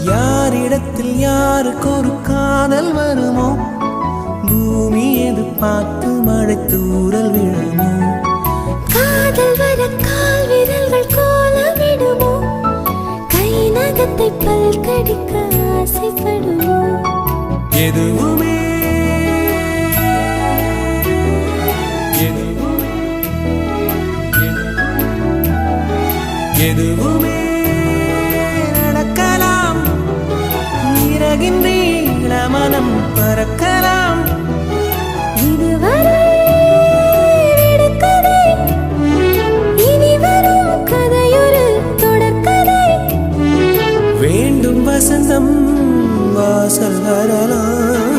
யாரிடத்தில் யாருக்கு ஒரு காதல் வருமோ, பூமி எதிர்பார்த்து மழை தூறல் விழுமோ, காதல் வர கால் விரல்கள் கோலமிடுமோ, கை நகத்தை பல் கடிக்க ஆசைப்படுமோ, எதுவுமே எதுவுமே நடக்கலாம், இறகின் நீள மனம் பறக்கலாம். இதுவரை விடுகதை, இனி வரும் கதையொரு தொடர்கதை. வேண்டும் வசந்தம் வாசல் வரலாம்.